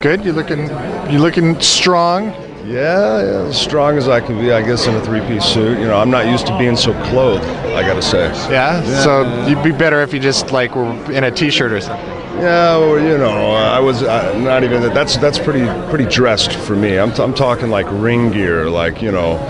Good. You're looking strong. Yeah, as strong as I can be, I guess, in a three-piece suit. You know, I'm not used to being so clothed, I gotta say. Yeah? So you'd be better if you just like were in a t-shirt or something. Yeah, well, you know, I was not even. That's pretty dressed for me. I'm talking like ring gear, like, you know.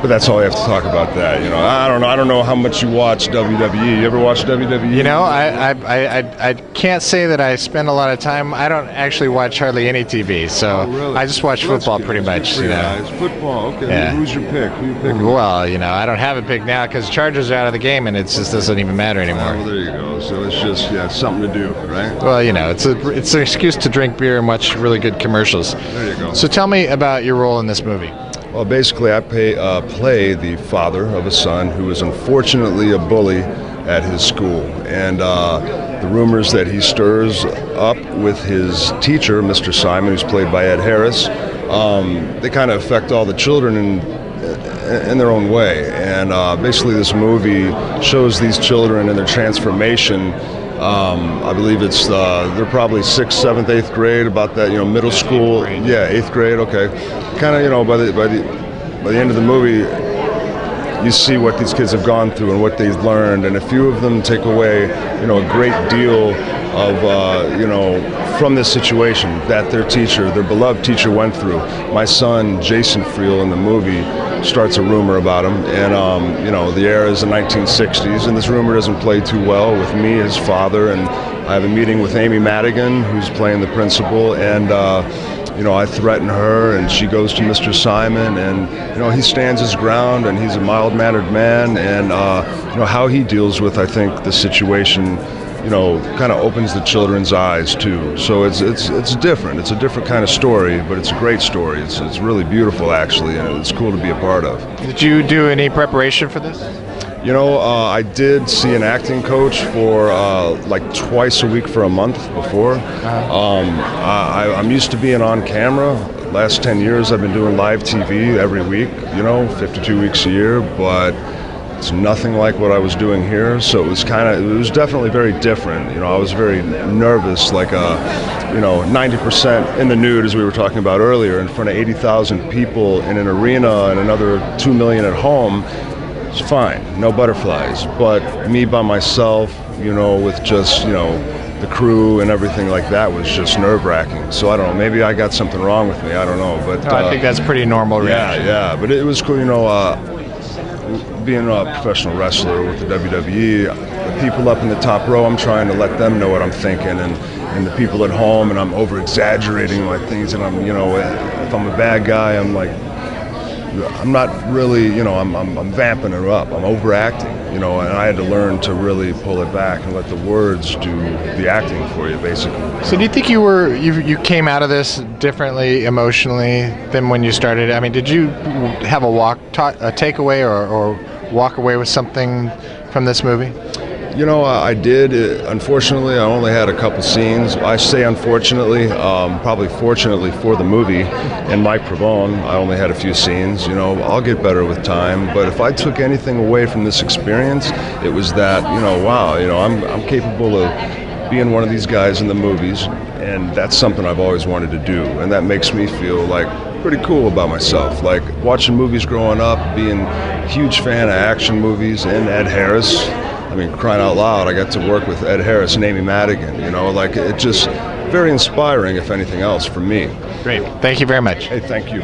But that's all you have to talk about that. You know, I don't know how much you watch WWE. You ever watch WWE? You know, I can't say that I spend a lot of time. I don't actually watch hardly any TV, so really? I just watch football pretty much. You know, it's football. Okay, yeah. Who's your pick? Who you picking? Well, you know, I don't have a pick now because the Chargers are out of the game, and it just doesn't even matter anymore. Well, there you go. So it's just something to do, right? Well, you know, it's an excuse to drink beer and watch really good commercials. There you go. So tell me about your role in this movie. Well, basically, I play the father of a son who is unfortunately a bully at his school. And the rumors that he stirs up with his teacher, Mr. Simon, who's played by Ed Harris, they kind of affect all the children in their own way. And basically, this movie shows these children and their transformation. I believe they're probably 6th, 7th, 8th grade, about that, you know, middle school. Yeah, 8th grade. Okay, kind of, you know, by the end of the movie, you see what these kids have gone through and what they've learned, and a few of them take away, you know, a great deal of, you know, from this situation that their beloved teacher went through. My son, Jason Friel, in the movie, starts a rumor about him, and you know, the era is the 1960s, and this rumor doesn't play too well with me, his father, and I have a meeting with Amy Madigan, who's playing the principal, and you know, I threaten her, and she goes to Mr. Simon, and you know, he stands his ground, and he's a mild-mannered man, and you know, how he deals with, I think, the situation, you know, kind of opens the children's eyes too. So it's different. It's a different kind of story, but it's a great story. It's really beautiful, actually, and it's cool to be a part of. Did you do any preparation for this? You know, I did see an acting coach for like twice a week for a month before. I'm used to being on camera. Last 10 years I've been doing live TV every week, you know, 52 weeks a year, but it's nothing like what I was doing here, so it was definitely very different. You know, I was very nervous, like you know, 90% in the nude, as we were talking about earlier, in front of 80,000 people in an arena and another 2 million at home. It's fine, no butterflies, but me by myself, you know, with just, you know, the crew and everything like that was just nerve-wracking. So I don't know, maybe I got something wrong with me, I don't know. But no, I think that's pretty normal reaction. Yeah, but it was cool, you know, being a professional wrestler with the WWE, the people up in the top row, I'm trying to let them know what I'm thinking, and the people at home, and I'm over-exaggerating my things, and I'm, you know, if I'm a bad guy, I'm like, I'm not really, you know, I'm vamping it up, I'm overacting, you know, and I had to learn to really pull it back and let the words do the acting for you, basically. So do you think you came out of this differently emotionally than when you started? I mean, did you have a takeaway or walk away with something from this movie? You know, I did. Unfortunately, I only had a couple scenes. I say unfortunately, probably fortunately for the movie and Mike Provone, I only had a few scenes. You know, I'll get better with time. But if I took anything away from this experience, it was that, you know, wow, you know, I'm capable of being one of these guys in the movies, and that's something I've always wanted to do, and that makes me feel like pretty cool about myself. Like watching movies growing up, being a huge fan of action movies, and Ed Harris. I mean, crying out loud, I got to work with Ed Harris and Amy Madigan, you know, like it just very inspiring, if anything else, for me. Great. Thank you very much. Hey, thank you.